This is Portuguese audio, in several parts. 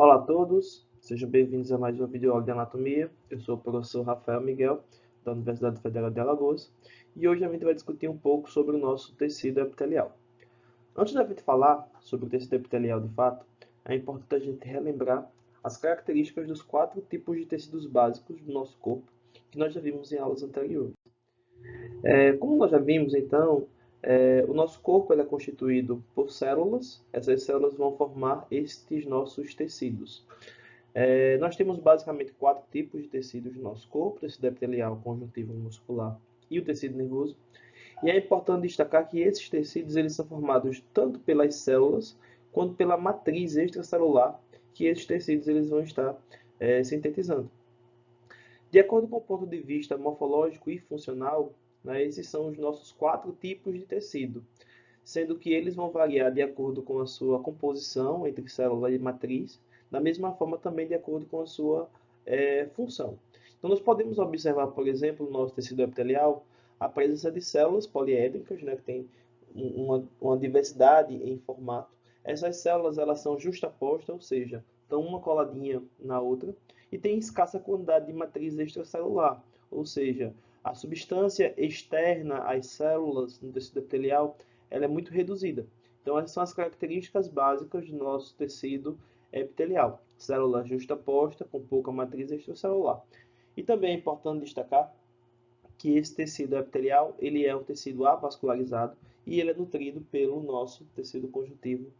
Olá a todos, sejam bem-vindos a mais uma videoaula de anatomia. Eu sou o professor Rafael Miguel, da Universidade Federal de Alagoas, e hoje a gente vai discutir um pouco sobre o nosso tecido epitelial. Antes da gente falar sobre o tecido epitelial de fato, é importante a gente relembrar as características dos 4 tipos de tecidos básicos do nosso corpo, que nós já vimos em aulas anteriores. Como nós já vimos, então, o nosso corpo é constituído por células. Essas células vão formar estes nossos tecidos. Nós temos basicamente 4 tipos de tecidos no nosso corpo: o tecido epitelial, conjuntivo, muscular e o tecido nervoso. E é importante destacar que esses tecidos eles são formados tanto pelas células quanto pela matriz extracelular que esses tecidos eles vão estar sintetizando. De acordo com o ponto de vista morfológico e funcional, né, esses são os nossos 4 tipos de tecido, sendo que eles vão variar de acordo com a sua composição entre célula e matriz, da mesma forma também de acordo com a sua função. Então, nós podemos observar, por exemplo, no nosso tecido epitelial, a presença de células poliédricas, né, que tem uma diversidade em formato. Essas células elas são justapostas, ou seja, estão uma coladinha na outra, e tem escassa quantidade de matriz extracelular, ou seja, a substância externa às células no tecido epitelial ela é muito reduzida. Então, essas são as características básicas do nosso tecido epitelial. Célula justaposta com pouca matriz extracelular. E também é importante destacar que esse tecido epitelial ele é um tecido avascularizado e ele é nutrido pelo nosso tecido conjuntivo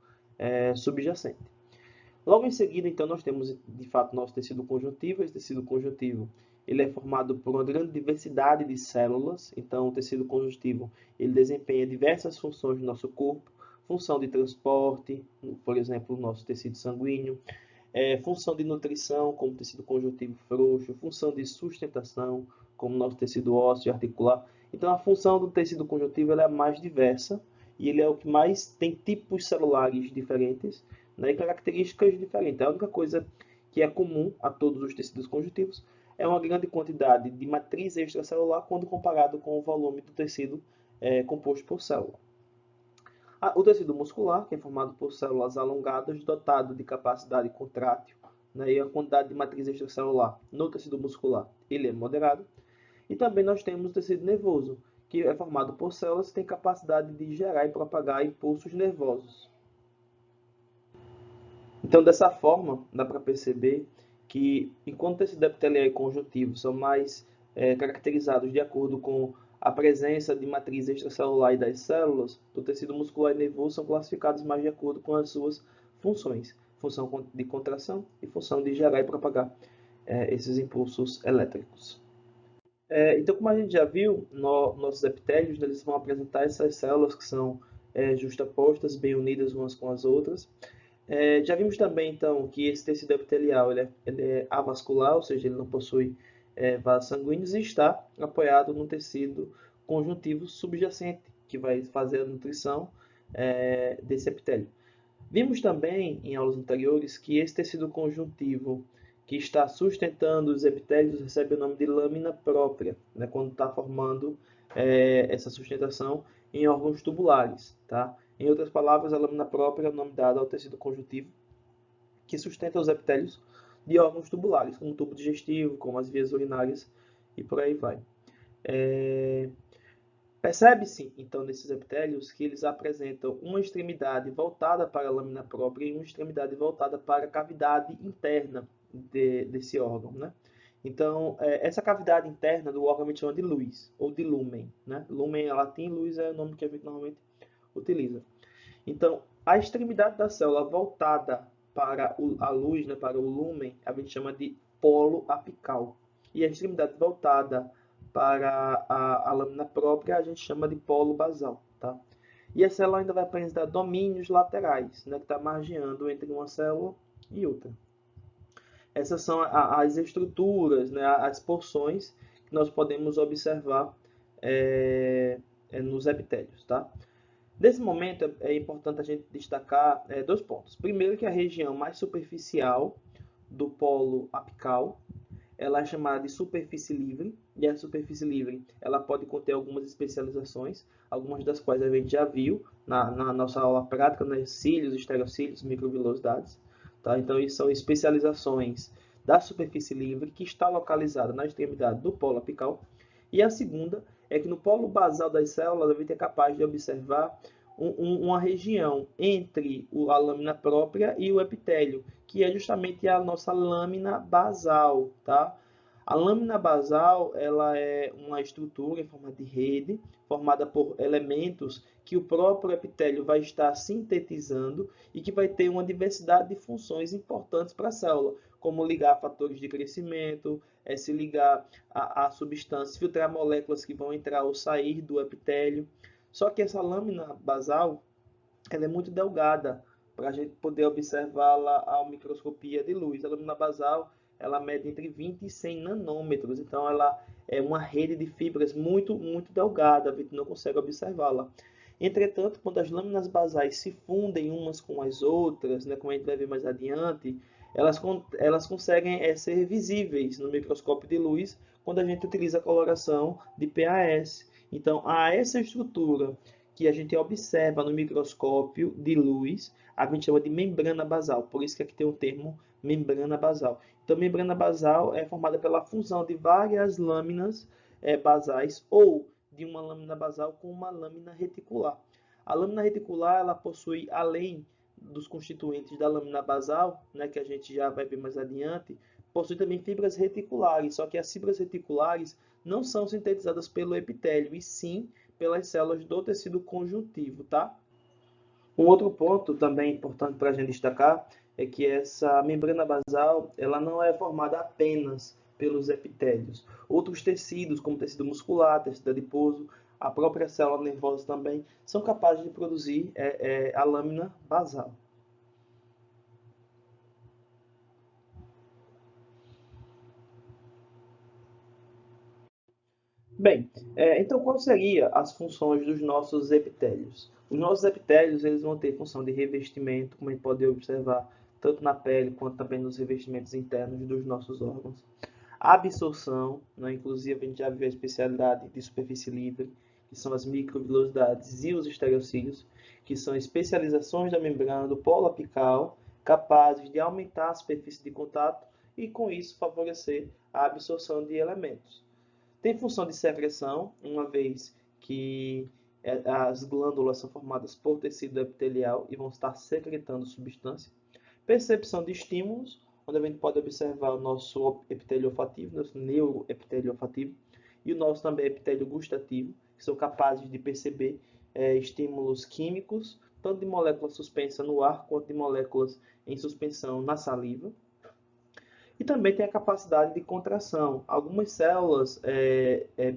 subjacente. Logo em seguida, então, nós temos, de fato, nosso tecido conjuntivo. Esse tecido conjuntivo ele é formado por uma grande diversidade de células. Então, o tecido conjuntivo ele desempenha diversas funções no nosso corpo. Função de transporte, por exemplo, o nosso tecido sanguíneo. Função de nutrição, como o tecido conjuntivo frouxo. Função de sustentação, como o nosso tecido ósseo e articular. Então, a função do tecido conjuntivo ela é mais diversa e ele é o que mais tem tipos celulares diferentes, né, e características diferentes. A única coisa que é comum a todos os tecidos conjuntivos é uma grande quantidade de matriz extracelular quando comparado com o volume do tecido composto por célula. O tecido muscular, que é formado por células alongadas, dotado de capacidade contrátil, né, e a quantidade de matriz extracelular no tecido muscular ele é moderado. E também nós temos o tecido nervoso, que é formado por células que têm capacidade de gerar e propagar impulsos nervosos. Então, dessa forma, dá para perceber que, enquanto o tecido epitelial e conjuntivo são mais caracterizados de acordo com a presença de matriz extracelular e das células, o tecido muscular e nervoso são classificados mais de acordo com as suas funções. Função de contração e função de gerar e propagar esses impulsos elétricos. Então, como a gente já viu, nossos epitélios eles vão apresentar essas células que são justapostas, bem unidas umas com as outras. Já vimos também, então, que esse tecido epitelial ele é avascular, ou seja, ele não possui vasos sanguíneos e está apoiado no tecido conjuntivo subjacente, que vai fazer a nutrição desse epitélio. Vimos também, em aulas anteriores, que esse tecido conjuntivo que está sustentando os epitélios recebe o nome de lâmina própria, né, quando está formando essa sustentação em órgãos tubulares. Tá? Em outras palavras, a lâmina própria é o nome dado ao tecido conjuntivo que sustenta os epitélios de órgãos tubulares, como o tubo digestivo, como as vias urinárias e por aí vai. Percebe-se, então, nesses epitélios que eles apresentam uma extremidade voltada para a lâmina própria e uma extremidade voltada para a cavidade interna desse órgão, né? Então, essa cavidade interna do órgão a gente chama de luz, ou de lumen, né? Lumen é latim, luz é o nome que a gente normalmente utiliza. Então, a extremidade da célula voltada para a luz, né, para o lumen, a gente chama de polo apical. E a extremidade voltada para a lâmina própria, a gente chama de polo basal. Tá? E a célula ainda vai apresentar domínios laterais, né, que está margeando entre uma célula e outra. Essas são as estruturas, né, as porções que nós podemos observar nos epitélios. Tá? Nesse momento, é importante a gente destacar 2 pontos. Primeiro, que a região mais superficial do polo apical ela é chamada de superfície livre, e a superfície livre ela pode conter algumas especializações, algumas das quais a gente já viu na nossa aula prática, né? Cílios, estereocílios, microvilosidades. tá? Então, isso são especializações da superfície livre que está localizada na extremidade do polo apical. E a segunda é que no polo basal das células a gente é capaz de observar uma região entre a lâmina própria e o epitélio, que é justamente a nossa lâmina basal, tá? A lâmina basal, ela é uma estrutura em forma de rede, formada por elementos que o próprio epitélio vai estar sintetizando e que vai ter uma diversidade de funções importantes para a célula, como ligar fatores de crescimento, se ligar a substâncias, filtrar moléculas que vão entrar ou sair do epitélio. Só que essa lâmina basal, ela é muito delgada para a gente poder observá-la à microscopia de luz. A lâmina basal, ela mede entre 20 e 100 nanômetros, então ela é uma rede de fibras muito delgada, a gente não consegue observá-la. Entretanto, quando as lâminas basais se fundem umas com as outras, né, como a gente vai ver mais adiante, elas conseguem ser visíveis no microscópio de luz quando a gente utiliza a coloração de PAS. Então, a essa estrutura que a gente observa no microscópio de luz, a gente chama de membrana basal. Por isso que aqui tem o termo membrana basal. Então, membrana basal é formada pela fusão de várias lâminas basais ou de uma lâmina basal com uma lâmina reticular. A lâmina reticular, ela possui, além dos constituintes da lâmina basal, né, que a gente já vai ver mais adiante, possui também fibras reticulares, só que as fibras reticulares não são sintetizadas pelo epitélio, e sim pelas células do tecido conjuntivo, tá? Um outro ponto também importante para a gente destacar é que essa membrana basal, ela não é formada apenas pelos epitélios. Outros tecidos, como tecido muscular, tecido adiposo, a própria célula nervosa também, são capazes de produzir a lâmina basal. Bem, então quais seriam as funções dos nossos epitélios? Os nossos epitélios eles vão ter função de revestimento, como a gente pode observar tanto na pele quanto também nos revestimentos internos dos nossos órgãos. Absorção, né? Inclusive a gente já viu a especialidade de superfície livre, que são as microvilosidades e os estereocílios, que são especializações da membrana do polo apical, capazes de aumentar a superfície de contato e com isso favorecer a absorção de elementos. Tem função de secreção, uma vez que as glândulas são formadas por tecido epitelial e vão estar secretando substância. Percepção de estímulos, onde a gente pode observar o nosso epitélio olfativo, nosso neuroepitélio olfativo, e o nosso também epitélio gustativo, que são capazes de perceber estímulos químicos, tanto de moléculas suspensas no ar, quanto de moléculas em suspensão na saliva. E também tem a capacidade de contração. Algumas células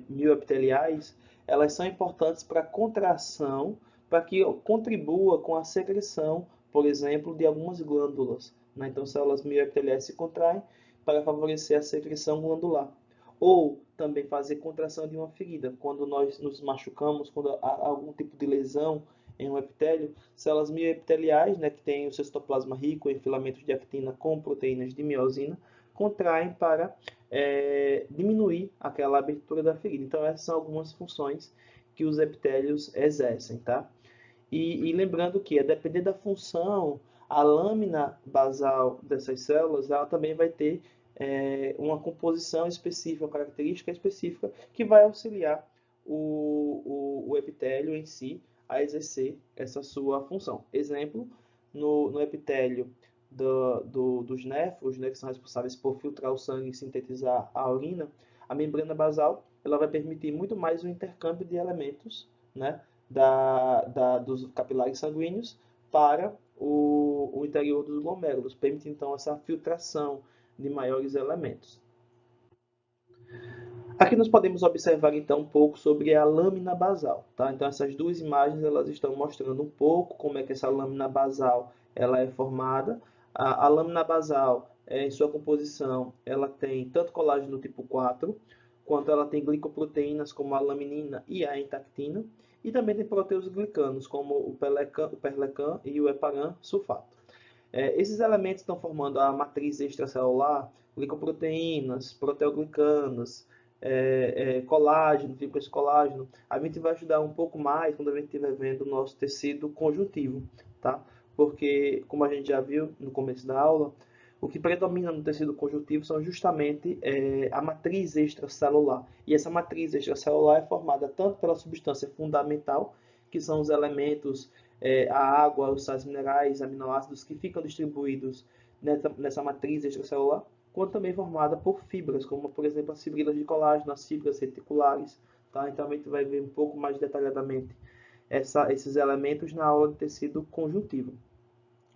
mioepiteliais, elas são importantes para a contração, para que contribua com a secreção, por exemplo, de algumas glândulas, né? Então, células mioepiteliais se contraem para favorecer a secreção glandular. Ou também fazer contração de uma ferida. Quando nós nos machucamos, quando há algum tipo de lesão em um epitélio, células mioepiteliais, né, que têm o seu citoplasma rico em filamentos de actina com proteínas de miosina, contraem para diminuir aquela abertura da ferida. Então, essas são algumas funções que os epitélios exercem, tá? E lembrando que, a depender da função, a lâmina basal dessas células, ela também vai ter uma composição específica, uma característica específica, que vai auxiliar o epitélio em si a exercer essa sua função. Exemplo, no epitélio dos néfros, né, que são responsáveis por filtrar o sangue e sintetizar a urina, a membrana basal ela vai permitir muito mais o intercâmbio de elementos, né, dos capilares sanguíneos para o interior dos glomérulos, permite então essa filtração de maiores elementos. Aqui nós podemos observar então um pouco sobre a lâmina basal, tá? Então essas duas imagens elas estão mostrando um pouco como é que essa lâmina basal ela é formada. A lâmina basal, em sua composição, ela tem tanto colágeno tipo 4, quanto ela tem glicoproteínas como a laminina e a entactina, e também tem proteus glicanos como o perlecan e o heparan sulfato. Esses elementos estão formando a matriz extracelular, glicoproteínas, proteoglicanos, colágeno, fibras de colágeno. A gente vai estudar um pouco mais quando a gente estiver vendo o nosso tecido conjuntivo, tá? porque, como a gente já viu no começo da aula, o que predomina no tecido conjuntivo são justamente a matriz extracelular. E essa matriz extracelular é formada tanto pela substância fundamental, que são os elementos, a água, os sais minerais, aminoácidos que ficam distribuídos nessa matriz extracelular, quanto também formada por fibras, como por exemplo as fibrilas de colágeno, as fibras reticulares. Tá? Então a gente vai ver um pouco mais detalhadamente esses elementos na aula de tecido conjuntivo.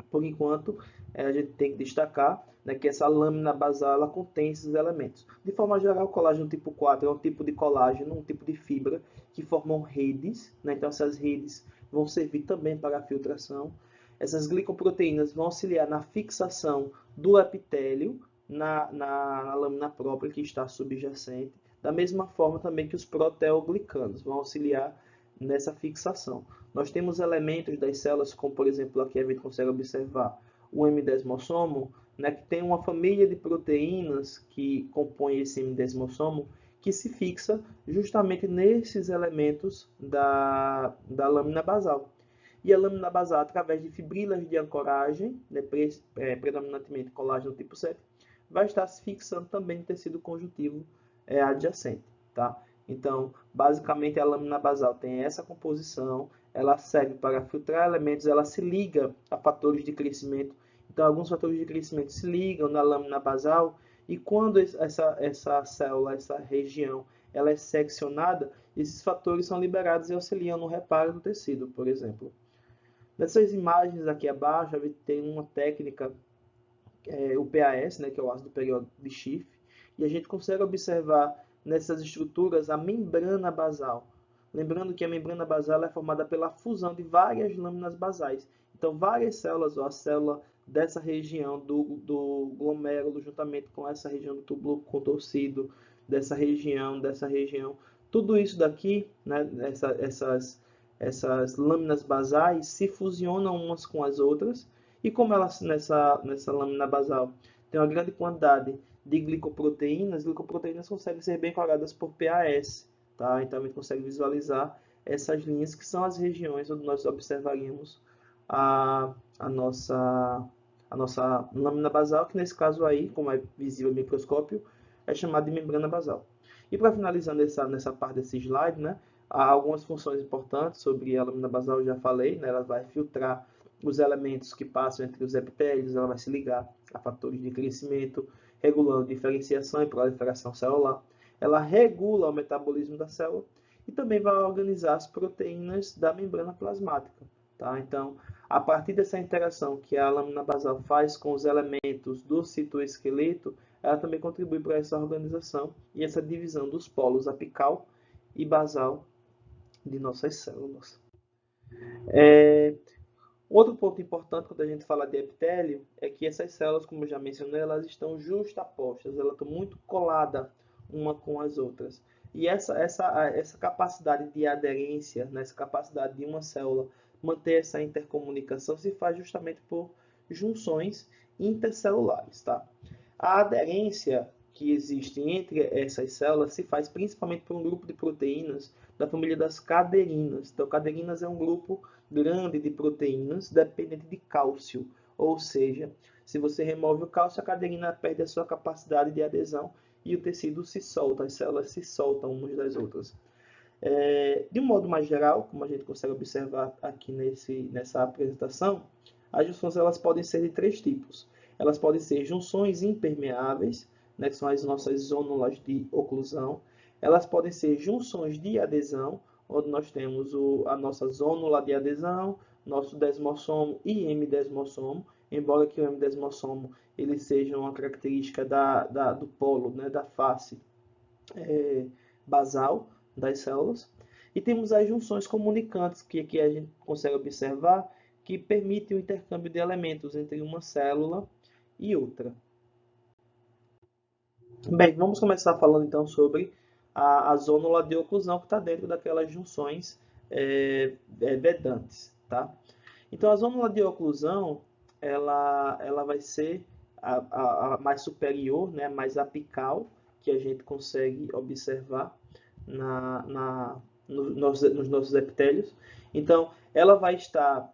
Por enquanto, a gente tem que destacar, né, que essa lâmina basal ela contém esses elementos. De forma geral, o colágeno tipo 4 é um tipo de colágeno, um tipo de fibra que formam redes. Né? Então, essas redes vão servir também para a filtração. Essas glicoproteínas vão auxiliar na fixação do epitélio na lâmina própria que está subjacente. Da mesma forma também que os proteoglicanos vão auxiliar nessa fixação. Nós temos elementos das células, como por exemplo aqui a gente consegue observar o M-desmossomo, né, que tem uma família de proteínas que compõem esse M-desmossomo, que se fixa justamente nesses elementos da lâmina basal. E a lâmina basal, através de fibrilas de ancoragem, né, predominantemente colágeno tipo 7, vai estar se fixando também no tecido conjuntivo adjacente. Tá? Então, basicamente, a lâmina basal tem essa composição, ela serve para filtrar elementos, ela se liga a fatores de crescimento. Então, alguns fatores de crescimento se ligam na lâmina basal e quando essa célula, essa região, ela é seccionada, esses fatores são liberados e auxiliam no reparo do tecido, por exemplo. Nessas imagens aqui abaixo, a gente tem uma técnica, o PAS, né, que é o ácido periódico de Schiff, e a gente consegue observar nessas estruturas a membrana basal. Lembrando que a membrana basal é formada pela fusão de várias lâminas basais. Então, várias células, ó, a célula dessa região do glomérulo, juntamente com essa região do túbulo contorcido, dessa região, tudo isso daqui, né, essas lâminas basais se fusionam umas com as outras, e como elas nessa lâmina basal tem uma grande quantidade de glicoproteínas conseguem ser bem colocadas por PAS. Tá? Então a gente consegue visualizar essas linhas que são as regiões onde nós observaríamos a nossa lâmina basal, que nesse caso aí, como é visível no microscópio, é chamada de membrana basal. E para finalizar nessa parte desse slide, né, há algumas funções importantes sobre a lâmina basal, eu já falei, né, ela vai filtrar os elementos que passam entre os epitélios, ela vai se ligar a fatores de crescimento, regulando diferenciação e proliferação celular. Ela regula o metabolismo da célula e também vai organizar as proteínas da membrana plasmática. Tá? Então, a partir dessa interação que a lâmina basal faz com os elementos do citoesqueleto, ela também contribui para essa organização e essa divisão dos polos apical e basal de nossas células. Outro ponto importante quando a gente fala de epitélio é que essas células, como eu já mencionei, elas estão justapostas, elas estão muito coladas uma com as outras. E essa capacidade de aderência, né, essa capacidade de uma célula manter essa intercomunicação se faz justamente por junções intercelulares. Tá? A aderência que existe entre essas células se faz principalmente por um grupo de proteínas da família das caderinas. Então, caderinas é um grupo grande de proteínas dependente de cálcio, ou seja, se você remove o cálcio, a caderina perde a sua capacidade de adesão e o tecido se solta, as células se soltam umas das outras. De um modo mais geral, como a gente consegue observar aqui nessa apresentação, as junções elas podem ser de três tipos. Elas podem ser junções impermeáveis, né, que são as nossas zônulas de oclusão. Elas podem ser junções de adesão, onde nós temos a nossa zônula de adesão, nosso desmossomo e M-desmossomo, embora que o M-desmossomo ele seja uma característica do polo, né, da face basal das células. E temos as junções comunicantes, que aqui a gente consegue observar, que permitem o intercâmbio de elementos entre uma célula e outra. Bem, vamos começar falando então sobre a zônula de oclusão que está dentro daquelas junções vedantes. Tá? Então, a zônula de oclusão ela vai ser a mais superior, né, mais apical, que a gente consegue observar nos nossos epitélios. Então, ela vai estar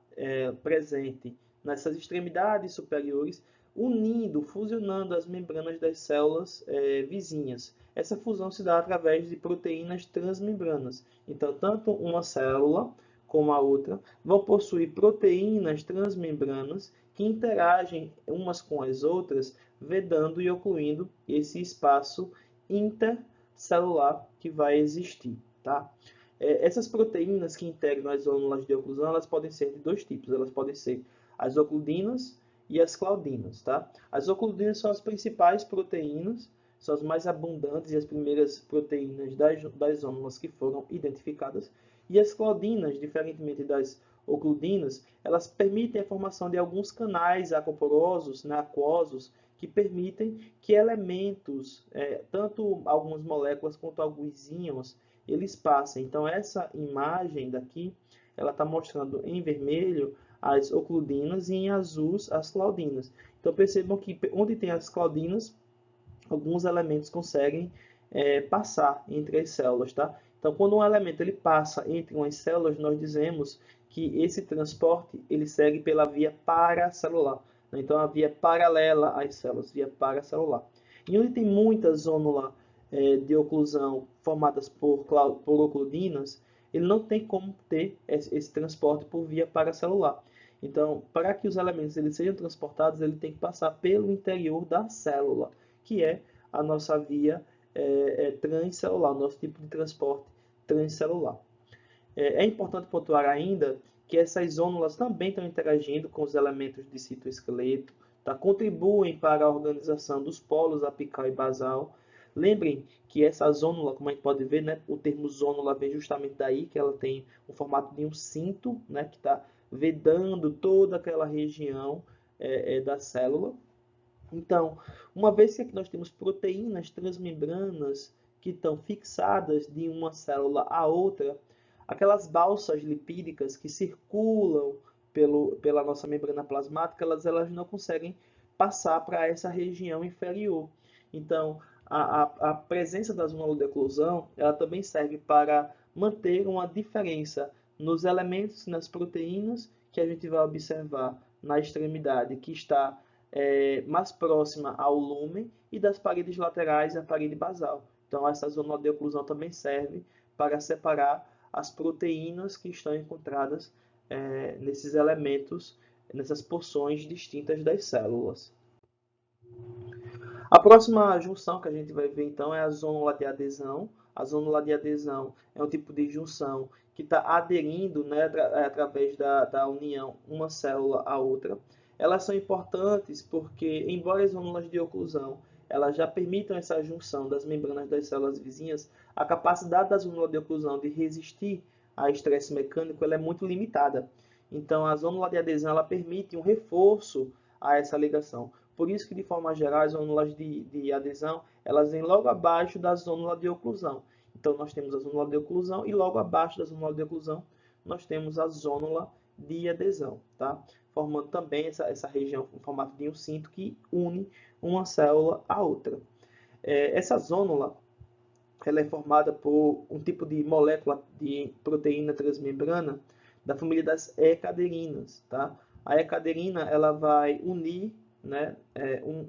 presente nessas extremidades superiores, unindo, fusionando as membranas das células vizinhas. Essa fusão se dá através de proteínas transmembranas. Então, tanto uma célula como a outra vão possuir proteínas transmembranas que interagem umas com as outras, vedando e ocluindo esse espaço intercelular que vai existir, tá? Essas proteínas que integram as zônulas de oclusão, elas podem ser de dois tipos. Elas podem ser as ocludinas e as claudinas, tá? As ocludinas são as principais proteínas, são as mais abundantes e as primeiras proteínas das zônulas que foram identificadas. E as claudinas, diferentemente das ocludinas, elas permitem a formação de alguns canais aquaporosos, né, aquosos, que permitem que elementos, tanto algumas moléculas quanto alguns íons, eles passem. Então, essa imagem daqui, ela está mostrando em vermelho as ocludinas e em azul as claudinas. Então, percebam que onde tem as claudinas, alguns elementos conseguem passar entre as células, tá? Então, quando um elemento ele passa entre umas células, nós dizemos que esse transporte ele segue pela via paracelular. Né? Então, a via paralela às células, via paracelular. E onde tem muita zônula de oclusão formadas por ocludinas, ele não tem como ter esse transporte por via paracelular. Então, para que os elementos eles sejam transportados, ele tem que passar pelo interior da célula, que é a nossa via transcelular, o nosso tipo de transporte transcelular. É importante pontuar ainda que essas zônulas também estão interagindo com os elementos de citoesqueleto, tá? Contribuem para a organização dos polos apical e basal. Lembrem que essa zônula, como a gente pode ver, né, o termo zônula vem justamente daí, que ela tem o formato de um cinto, né, que está vedando toda aquela região da célula. Então, uma vez que aqui nós temos proteínas transmembranas que estão fixadas de uma célula à outra, aquelas balsas lipídicas que circulam pela nossa membrana plasmática, elas não conseguem passar para essa região inferior. Então, a presença da zona de oclusão, ela também serve para manter uma diferença nos elementos, nas proteínas que a gente vai observar na extremidade, que está mais próxima ao lúmen, e das paredes laterais à parede basal. Então, essa zona de oclusão também serve para separar as proteínas que estão encontradas nesses elementos, nessas porções distintas das células. A próxima junção que a gente vai ver, então, é a zônula de adesão. A zônula de adesão é um tipo de junção que está aderindo, né, através da união uma célula à outra. Elas são importantes porque, embora as zônulas de oclusão elas já permitam essa junção das membranas das células vizinhas, a capacidade da zônula de oclusão de resistir a estresse mecânico ela é muito limitada. Então, a zônula de adesão ela permite um reforço a essa ligação. Por isso que, de forma geral, as zônulas de adesão elas vêm logo abaixo da zônula de oclusão. Então, nós temos a zônula de oclusão e logo abaixo da zônula de oclusão nós temos a zônula de adesão, tá? Formando também essa região em formato de um cinto que une uma célula à outra. Essa zônula ela é formada por um tipo de molécula de proteína transmembrana da família das E-caderinas, tá? A E-caderina ela vai unir, né,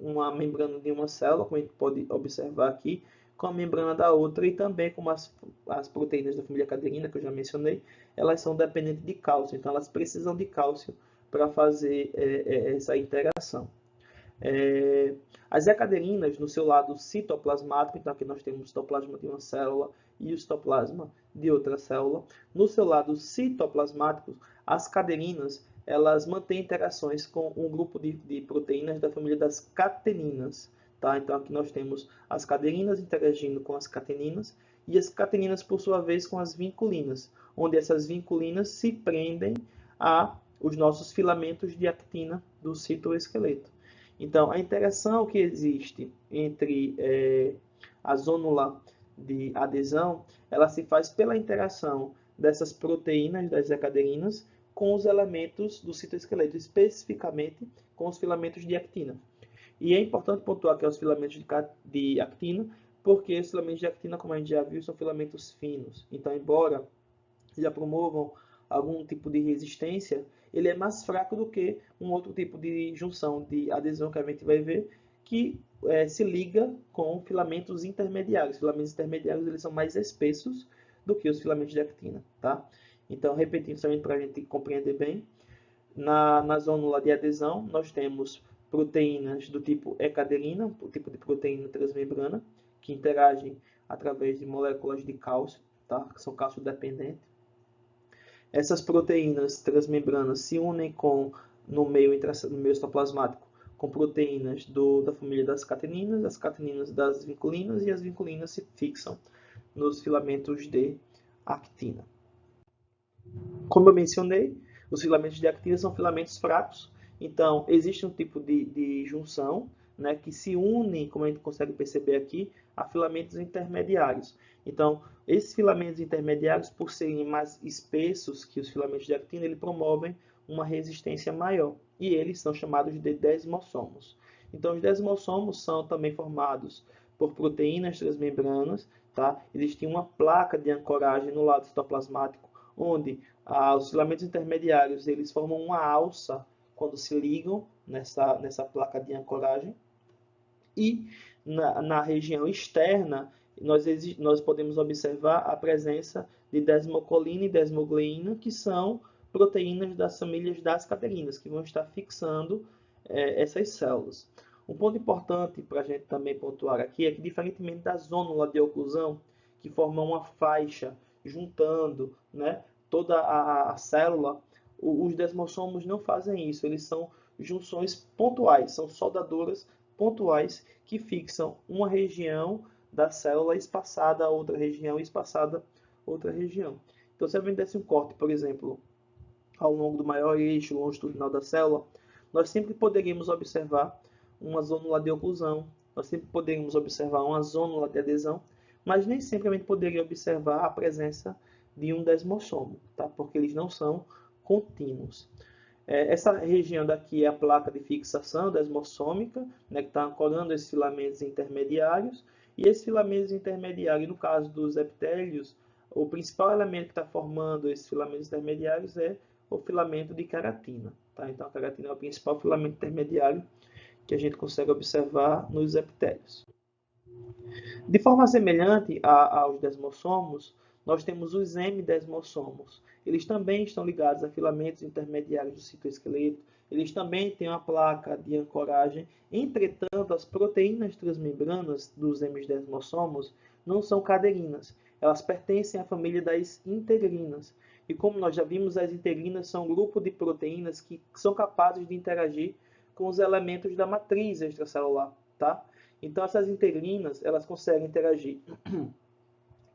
uma membrana de uma célula, como a gente pode observar aqui, com a membrana da outra, e também como as proteínas da família caderina, que eu já mencionei, elas são dependentes de cálcio, então elas precisam de cálcio para fazer essa interação. As E-caderinas, no seu lado citoplasmático, então aqui nós temos o citoplasma de uma célula e o citoplasma de outra célula. No seu lado citoplasmático, as caderinas elas mantêm interações com um grupo de proteínas da família das cateninas. Tá? Então aqui nós temos as caderinas interagindo com as cateninas e as cateninas, por sua vez, com as vinculinas, onde essas vinculinas se prendem a os nossos filamentos de actina do citoesqueleto. Então, a interação que existe entre a zônula de adesão, ela se faz pela interação dessas proteínas das E-caderinas com os elementos do citoesqueleto, especificamente com os filamentos de actina. E é importante pontuar que é os filamentos de actina, porque os filamentos de actina, como a gente já viu, são filamentos finos. Então, embora já promovam algum tipo de resistência, ele é mais fraco do que um outro tipo de junção de adesão que a gente vai ver, que se liga com filamentos intermediários. Os filamentos intermediários eles são mais espessos do que os filamentos de actina, tá? Então, repetindo somente para a gente compreender bem, na zônula de adesão, nós temos proteínas do tipo E-caderina, o tipo de proteína transmembrana, que interagem através de moléculas de cálcio, tá? Que são cálcio dependentes. Essas proteínas transmembranas se unem no meio citoplasmático com proteínas da família das cateninas, as cateninas das vinculinas, e as vinculinas se fixam nos filamentos de actina. Como eu mencionei, os filamentos de actina são filamentos fracos, então existe um tipo de junção, né, que se une, como a gente consegue perceber aqui, a filamentos intermediários. Então, esses filamentos intermediários, por serem mais espessos que os filamentos de actina, eles promovem uma resistência maior, e eles são chamados de desmossomos. Então, os desmossomos são também formados por proteínas transmembranas, tá? Existe uma placa de ancoragem no lado citoplasmático, onde os filamentos intermediários eles formam uma alça quando se ligam nessa placa de ancoragem. E na região externa, nós podemos observar a presença de desmocolina e desmogleína, que são proteínas das famílias das caderinas, que vão estar fixando essas células. Um ponto importante para a gente também pontuar aqui é que, diferentemente da zônula de oclusão, que forma uma faixa juntando, né, toda a célula, os desmossomos não fazem isso. Eles são junções pontuais, são soldaduras pontuais que fixam uma região da célula espaçada a outra região, espaçada a outra região. Então, se a gente desse um corte, por exemplo, ao longo do maior eixo longitudinal da célula, nós sempre poderíamos observar uma zônula de oclusão, nós sempre poderíamos observar uma zônula de adesão, mas nem sempre a gente poderia observar a presença de um desmossomo, tá? Porque eles não são contínuos. Essa região daqui é a placa de fixação desmossômica, né, que está ancorando esses filamentos intermediários. E esses filamentos intermediários, no caso dos epitélios, o principal elemento que está formando esses filamentos intermediários é o filamento de queratina. Tá? Então, a queratina é o principal filamento intermediário que a gente consegue observar nos epitélios. De forma semelhante aos desmossomos, nós temos os hemidesmossomos. Eles também estão ligados a filamentos intermediários do citoesqueleto. Eles também têm uma placa de ancoragem. Entretanto, as proteínas transmembranas dos hemidesmossomos não são caderinas. Elas pertencem à família das integrinas. E como nós já vimos, as integrinas são um grupo de proteínas que são capazes de interagir com os elementos da matriz extracelular, tá? Então, essas integrinas, elas conseguem interagir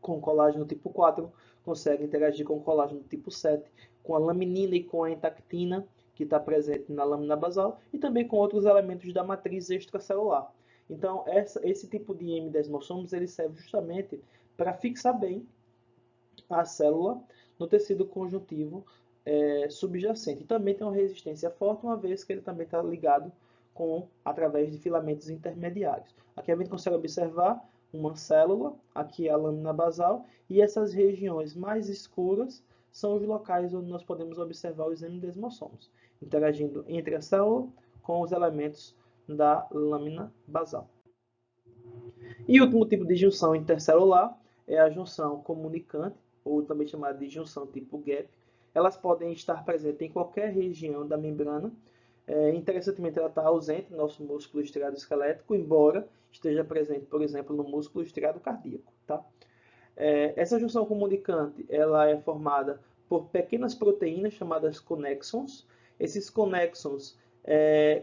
com o colágeno tipo 4, conseguem interagir com o colágeno tipo 7, com a laminina e com a entactina, que está presente na lâmina basal, e também com outros elementos da matriz extracelular. Então, esse tipo de hemidesmossomos, ele serve justamente para fixar bem a célula no tecido conjuntivo subjacente. E também tem uma resistência forte, uma vez que ele também está ligado através de filamentos intermediários. Aqui a gente consegue observar uma célula, aqui a lâmina basal, e essas regiões mais escuras são os locais onde nós podemos observar os hemidesmossomos, interagindo entre a célula com os elementos da lâmina basal. E o último tipo de junção intercelular é a junção comunicante, ou também chamada de junção tipo gap. Elas podem estar presentes em qualquer região da membrana. Interessantemente, ela está ausente no nosso músculo estriado esquelético, embora esteja presente, por exemplo, no músculo estriado cardíaco. Tá? Essa junção comunicante ela é formada por pequenas proteínas chamadas conexons. Esses conexons,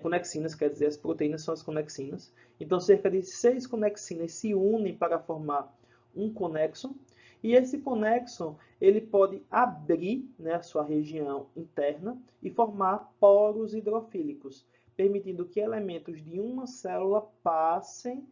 conexinas, quer dizer, as proteínas são as conexinas. Então, cerca de 6 conexinas se unem para formar um conexon. E esse conexon ele pode abrir, né, a sua região interna e formar poros hidrofílicos, permitindo que elementos de uma célula passem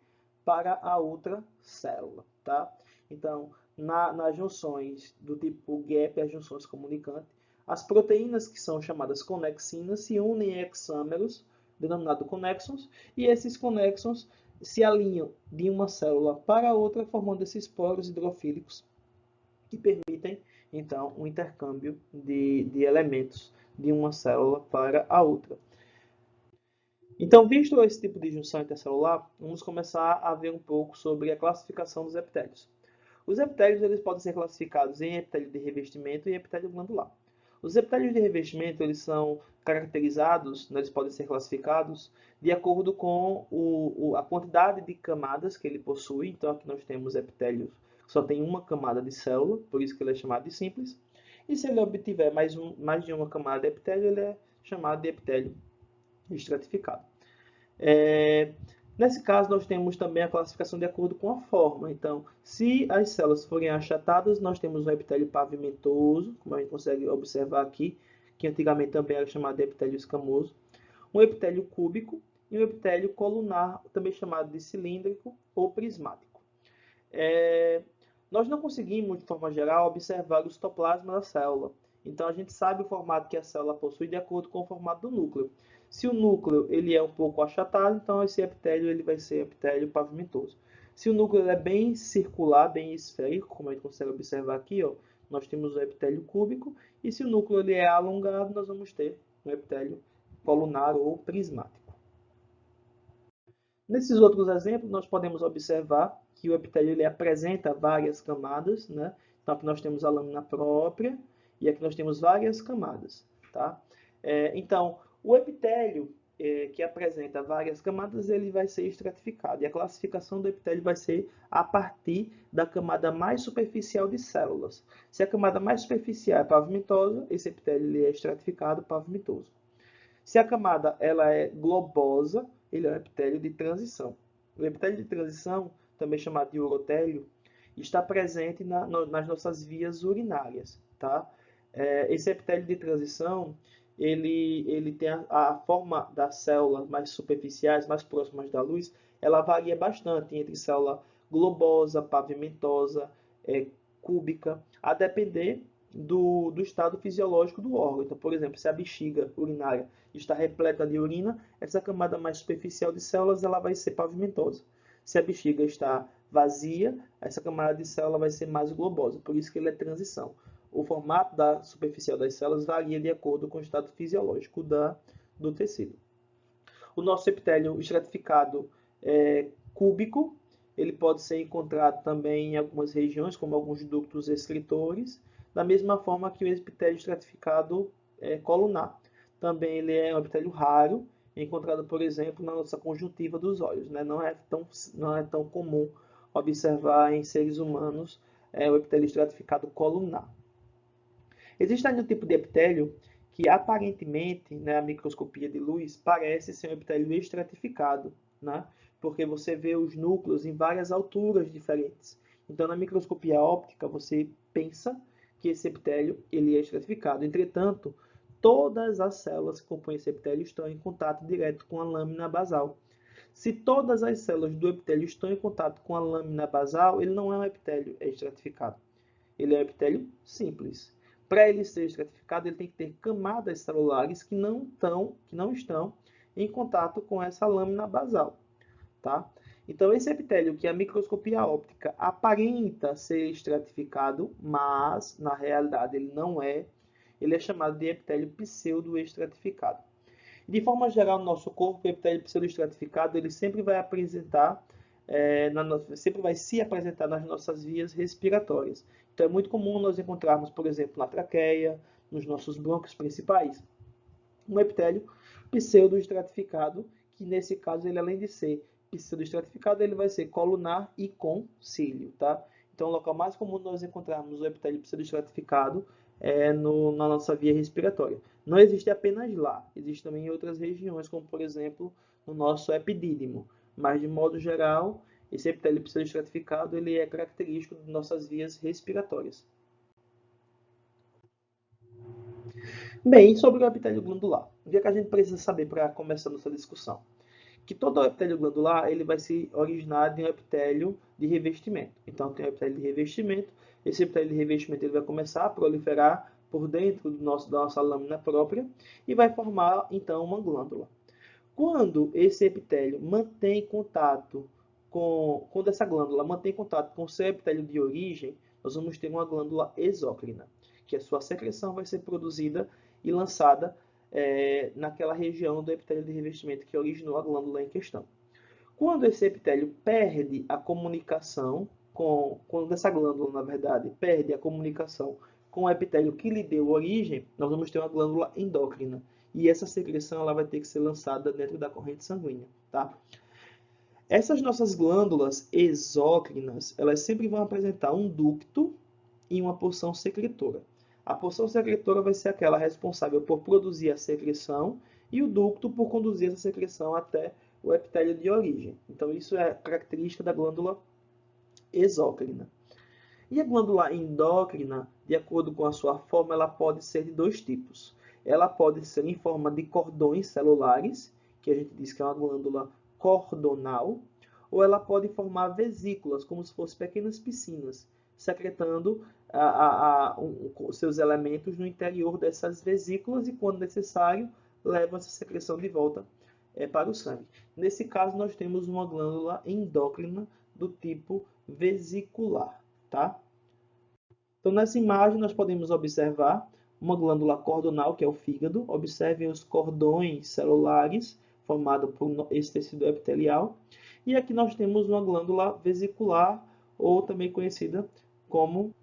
para a outra célula. Tá? Então, nas junções do tipo gap, as junções comunicantes, as proteínas que são chamadas conexinas se unem em hexâmeros, denominados conexons, e esses conexons se alinham de uma célula para outra, formando esses poros hidrofílicos que permitem, então, o intercâmbio de elementos de uma célula para a outra. Então, visto esse tipo de junção intercelular, vamos começar a ver um pouco sobre a classificação dos epitélios. Os epitélios eles podem ser classificados em epitélio de revestimento e epitélio glandular. Os epitélios de revestimento eles são caracterizados, eles podem ser classificados de acordo com a quantidade de camadas que ele possui. Então, aqui nós temos epitélios que só tem uma camada de célula, por isso que ele é chamado de simples. E se ele obtiver mais de uma camada de epitélio, ele é chamado de epitélio estratificado. Nesse caso, nós temos também a classificação de acordo com a forma. Então, se as células forem achatadas, nós temos um epitélio pavimentoso, como a gente consegue observar aqui, que antigamente também era chamado de epitélio escamoso, um epitélio cúbico e um epitélio colunar, também chamado de cilíndrico ou prismático. Nós não conseguimos, de forma geral, observar o citoplasma da célula. Então, a gente sabe o formato que a célula possui de acordo com o formato do núcleo. Se o núcleo ele é um pouco achatado, então esse epitélio ele vai ser epitélio pavimentoso. Se o núcleo é bem circular, bem esférico, como a gente consegue observar aqui, ó, nós temos o epitélio cúbico. E se o núcleo ele é alongado, nós vamos ter um epitélio colunar ou prismático. Nesses outros exemplos, nós podemos observar que o epitélio ele apresenta várias camadas, né? Então, aqui nós temos a lâmina própria e aqui nós temos várias camadas, tá? Então, o epitélio que apresenta várias camadas, ele vai ser estratificado. E a classificação do epitélio vai ser a partir da camada mais superficial de células. Se a camada mais superficial é pavimentosa, esse epitélio ele é estratificado pavimentoso. Se a camada ela é globosa, ele é um epitélio de transição. O epitélio de transição, também chamado de urotélio, está presente nas nossas vias urinárias. Tá? Esse epitélio de transição, ele tem a forma das células mais superficiais, mais próximas da luz, ela varia bastante entre célula globosa, pavimentosa, cúbica, a depender do estado fisiológico do órgão. Então, por exemplo, se a bexiga urinária está repleta de urina, essa camada mais superficial de células ela vai ser pavimentosa. Se a bexiga está vazia, essa camada de célula vai ser mais globosa, por isso que ele é transição. O formato da superficial das células varia de acordo com o estado fisiológico do tecido. O nosso epitélio estratificado cúbico, ele pode ser encontrado também em algumas regiões, como alguns ductos excretores, da mesma forma que o epitélio estratificado colunar. Também ele é um epitélio raro, encontrado, por exemplo, na nossa conjuntiva dos olhos. Né? Não é tão comum observar em seres humanos o epitélio estratificado colunar. Existe ainda um tipo de epitélio que, aparentemente, né, a microscopia de luz, parece ser um epitélio estratificado, né? Porque você vê os núcleos em várias alturas diferentes. Então, na microscopia óptica, você pensa que esse epitélio ele é estratificado. Entretanto, todas as células que compõem esse epitélio estão em contato direto com a lâmina basal. Se todas as células do epitélio estão em contato com a lâmina basal, ele não é um epitélio estratificado. Ele é um epitélio simples. Para ele ser estratificado, ele tem que ter camadas celulares que não estão em contato com essa lâmina basal. Tá? Então, esse epitélio que a microscopia óptica aparenta ser estratificado, mas na realidade ele não é, ele é chamado de epitélio pseudoestratificado. De forma geral, no nosso corpo, o epitélio pseudoestratificado ele sempre vai sempre vai se apresentar nas nossas vias respiratórias. Então, é muito comum nós encontrarmos, por exemplo, na traqueia, nos nossos brônquios principais, um epitélio pseudoestratificado, que nesse caso, ele além de ser pseudoestratificado, ele vai ser colunar e com cílio, tá? Então, o local mais comum nós encontrarmos o epitélio pseudoestratificado é na nossa via respiratória. Não existe apenas lá, existe também em outras regiões, como por exemplo no nosso epidídimo. Mas de modo geral, esse epitélio pseudoestratificado ele é característico de nossas vias respiratórias. Bem, sobre o epitélio glandular, o que é que a gente precisa saber para começar nossa discussão? Que todo epitélio glandular ele vai se originar de um epitélio de revestimento. Então, tem o epitélio de revestimento. Esse epitélio de revestimento ele vai começar a proliferar por dentro da nossa lâmina própria e vai formar, então, uma glândula. Quando esse epitélio mantém contato quando essa glândula mantém contato com o seu epitélio de origem, nós vamos ter uma glândula exócrina, que a sua secreção vai ser produzida e lançada naquela região do epitélio de revestimento que originou a glândula em questão. Quando esse epitélio perde a comunicação quando essa glândula, na verdade, perde a comunicação com o epitélio que lhe deu origem, nós vamos ter uma glândula endócrina. E essa secreção ela vai ter que ser lançada dentro da corrente sanguínea, tá? Essas nossas glândulas exócrinas, elas sempre vão apresentar um ducto e uma porção secretora. A porção secretora vai ser aquela responsável por produzir a secreção e o ducto por conduzir essa secreção até o epitélio de origem. Então, isso é característica da glândula exócrina. E a glândula endócrina, de acordo com a sua forma, ela pode ser de dois tipos. Ela pode ser em forma de cordões celulares, que a gente diz que é uma glândula cordonal, ou ela pode formar vesículas, como se fossem pequenas piscinas, secretando os seus elementos no interior dessas vesículas e, quando necessário, leva essa secreção de volta para o sangue. Nesse caso, nós temos uma glândula endócrina do tipo vesicular. Tá? Então, nessa imagem, nós podemos observar uma glândula cordonal, que é o fígado. Observem os cordões celulares formados por esse tecido epitelial. E aqui nós temos uma glândula vesicular, ou também conhecida como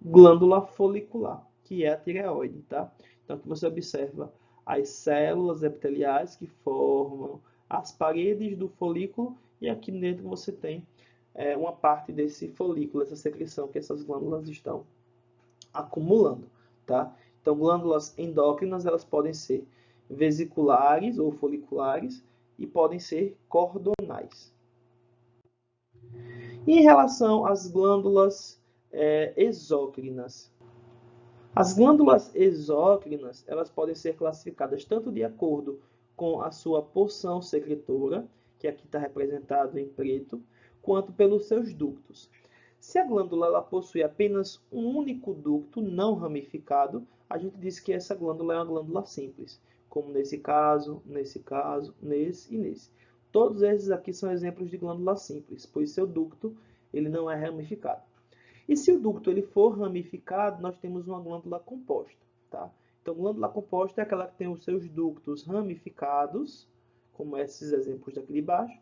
glândula folicular, que é a tireoide. Tá? Então, aqui você observa as células epiteliais que formam as paredes do folículo, e aqui dentro você tem uma parte desse folículo, essa secreção que essas glândulas estão acumulando, tá? Então, glândulas endócrinas, elas podem ser vesiculares ou foliculares e podem ser cordonais. Em relação às glândulas exócrinas, as glândulas exócrinas, elas podem ser classificadas tanto de acordo com a sua porção secretora, que aqui está representado em preto, quanto pelos seus ductos. Se a glândula ela possui apenas um único ducto não ramificado, a gente diz que essa glândula é uma glândula simples, como nesse caso, nesse e nesse. Todos esses aqui são exemplos de glândula simples, pois seu ducto ele não é ramificado. E se o ducto ele for ramificado, nós temos uma glândula composta. Tá? Então, glândula composta é aquela que tem os seus ductos ramificados, como esses exemplos daqui de baixo,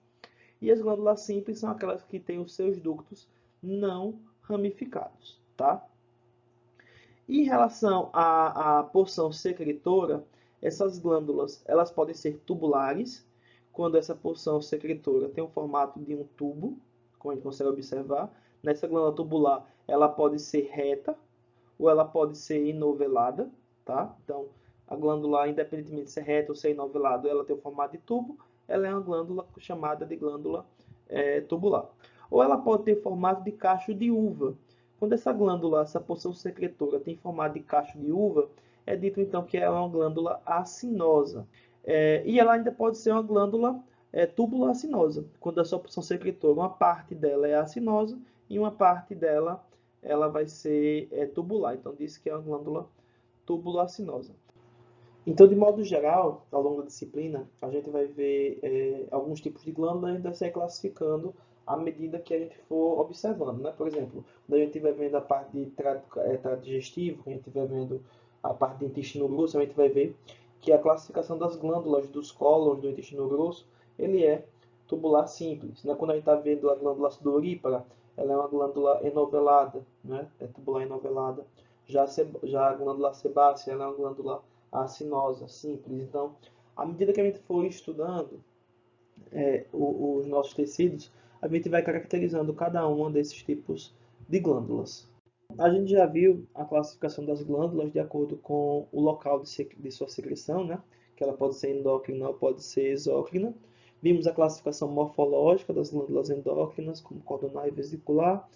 e as glândulas simples são aquelas que têm os seus ductos não ramificados. Tá? Em relação à porção secretora, essas glândulas elas podem ser tubulares, quando essa porção secretora tem o formato de um tubo, como a gente consegue observar. Nessa glândula tubular, ela pode ser reta ou ela pode ser enovelada. Tá? Então, a glândula, independentemente de ser reta ou ser enovelada, ela tem o formato de tubo, ela é uma glândula chamada de glândula tubular. Ou ela pode ter formato de cacho de uva. Quando essa glândula, essa porção secretora tem formato de cacho de uva, é dito então que ela é uma glândula acinosa. E ela ainda pode ser uma glândula tubulo-acinosa, quando a sua porção secretora, uma parte dela é acinosa e uma parte dela ela vai ser tubular. Então, diz que é uma glândula tubulo-acinosa. Então, de modo geral, ao longo da disciplina, a gente vai ver alguns tipos de glândula e a gente vai sair classificando à medida que a gente for observando. Né? Por exemplo, quando a gente estiver vendo a parte de trato digestivo, quando a gente estiver vendo a parte do intestino grosso, a gente vai ver que a classificação das glândulas dos cólons do intestino grosso, ele é tubular simples. Né? Quando a gente está vendo a glândula sudorípara, ela é uma glândula enovelada, né? É tubular enovelada. Já a glândula sebácea, ela é uma glândula acinosa, simples. Então, à medida que a gente for estudando os nossos tecidos, a gente vai caracterizando cada um desses tipos de glândulas. A gente já viu a classificação das glândulas de acordo com o local de sua secreção, né? Que ela pode ser endócrina ou pode ser exócrina. Vimos a classificação morfológica das glândulas endócrinas, como cordonal e vesicular.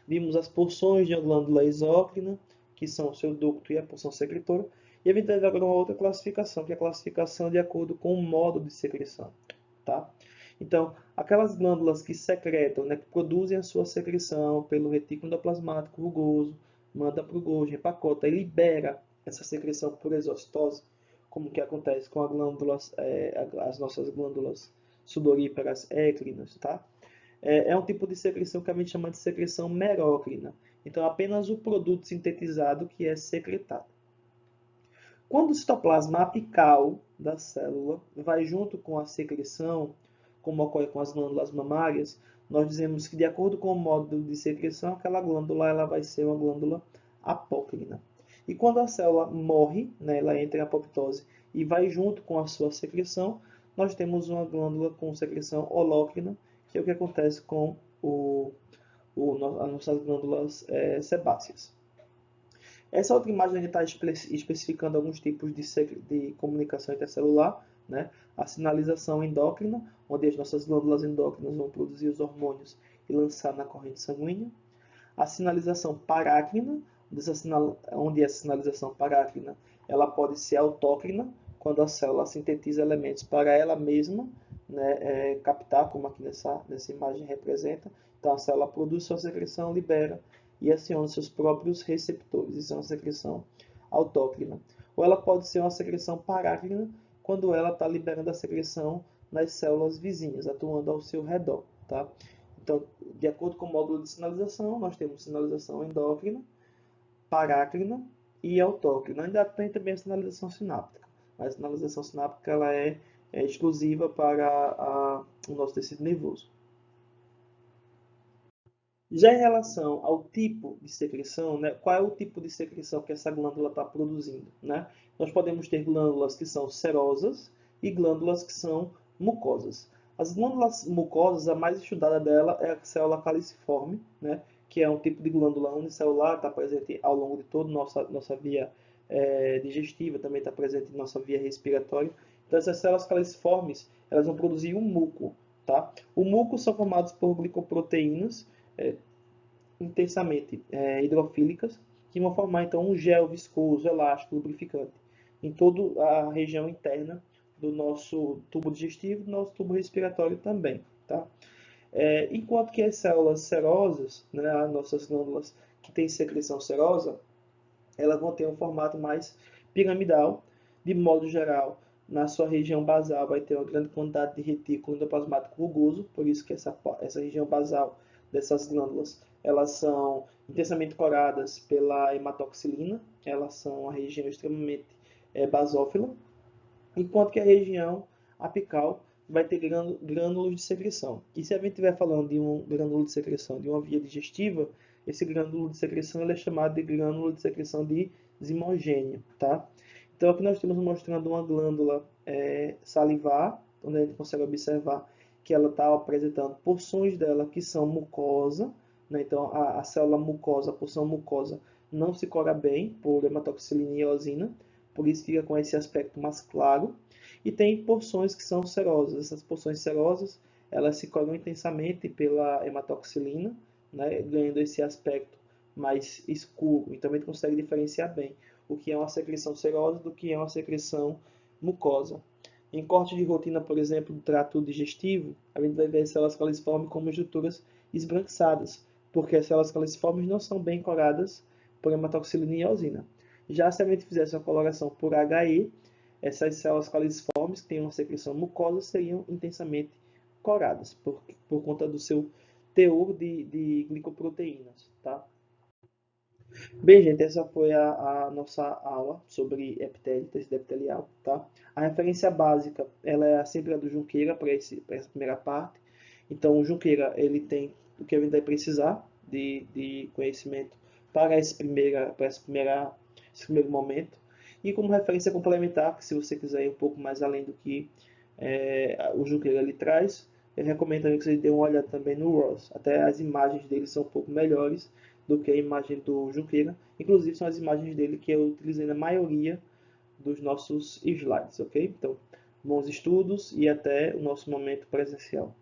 Vimos as porções de uma glândula exócrina, que são o seu ducto e a porção secretora. E a gente vai ver agora uma outra classificação, que é a classificação de acordo com o modo de secreção. Tá? Então, aquelas glândulas que secretam, né, que produzem a sua secreção pelo retículo endoplasmático rugoso, manda para o Golgi, empacota e libera essa secreção por exocitose, como que acontece com as nossas glândulas sudoríparas écrinas, tá? É um tipo de secreção que a gente chama de secreção merócrina. Então, apenas o produto sintetizado que é secretado. Quando o citoplasma apical da célula vai junto com a secreção, como ocorre com as glândulas mamárias, nós dizemos que, de acordo com o modo de secreção, aquela glândula ela vai ser uma glândula apócrina. E quando a célula morre, né, ela entra em apoptose e vai junto com a sua secreção, nós temos uma glândula com secreção holócrina, que é o que acontece com as nossas glândulas sebáceas. Essa outra imagem está especificando alguns tipos de comunicação intercelular, né? A sinalização endócrina, onde as nossas glândulas endócrinas vão produzir os hormônios e lançar na corrente sanguínea. A sinalização parácrina, onde essa sinalização parácrina ela pode ser autócrina, quando a célula sintetiza elementos para ela mesma, né, captar, como aqui nessa imagem representa. Então a célula produz sua secreção, libera e aciona seus próprios receptores. Isso é uma secreção autócrina. Ou ela pode ser uma secreção parácrina, quando ela está liberando a secreção nas células vizinhas, atuando ao seu redor. Tá? Então, de acordo com o módulo de sinalização, nós temos sinalização endócrina, parácrina e autócrina. Ainda tem também a sinalização sináptica. A sinalização sináptica ela é exclusiva para o nosso tecido nervoso. Já em relação ao tipo de secreção, né, qual é o tipo de secreção que essa glândula está produzindo? Né? Nós podemos ter glândulas que são serosas e glândulas que são mucosas. As glândulas mucosas, a mais estudada dela é a célula caliciforme, né, que é um tipo de glândula unicelular, está presente ao longo de toda a nossa via digestiva, também está presente em nossa via respiratória. Então, essas células caliciformes, elas vão produzir um muco. Tá? O muco são formados por glicoproteínas, intensamente hidrofílicas, que vão formar então um gel viscoso, elástico, lubrificante em toda a região interna do nosso tubo digestivo e do nosso tubo respiratório também. Tá? Enquanto que as células serosas, né, as nossas glândulas que têm secreção serosa, elas vão ter um formato mais piramidal, de modo geral. Na sua região basal vai ter uma grande quantidade de retículo endoplasmático rugoso, por isso que essa região basal dessas glândulas, elas são intensamente coradas pela hematoxilina, elas são uma região extremamente basófila, enquanto que a região apical vai ter grânulos de secreção. E se a gente estiver falando de um grânulo de secreção de uma via digestiva, esse grânulo de secreção ele é chamado de grânulo de secreção de zimogênio. Tá? Então aqui nós estamos mostrando uma glândula salivar, onde a gente consegue observar que ela está apresentando porções dela que são mucosa, né? Então a célula mucosa, a porção mucosa, não se cora bem por hematoxilina e eosina, por isso fica com esse aspecto mais claro. E tem porções que são serosas. Essas porções serosas, elas se coram intensamente pela hematoxilina, né? Ganhando esse aspecto mais escuro. Então a gente consegue diferenciar bem o que é uma secreção serosa do que é uma secreção mucosa. Em corte de rotina, por exemplo, do trato digestivo, a gente vai ver as células caliciformes como estruturas esbranquiçadas, porque as células caliciformes não são bem coradas por hematoxilina e eosina. Já se a gente fizesse uma coloração por HE, essas células caliciformes que têm uma secreção mucosa seriam intensamente coradas, por conta do seu teor de glicoproteínas. Tá? Bem, gente, essa foi a nossa aula sobre epitélio, tecido epitelial, tá? A referência básica, ela é sempre a do Junqueira para essa primeira parte. Então, o Junqueira, ele tem o que a gente vai precisar de conhecimento para esse primeiro momento. E como referência complementar, que se você quiser ir um pouco mais além do que o Junqueira ele traz, eu recomendo também que você dê uma olhada também no Ross. Até as imagens dele são um pouco melhores do que a imagem do Junqueira. Inclusive, são as imagens dele que eu utilizei na maioria dos nossos slides, ok? Então, bons estudos e até o nosso momento presencial.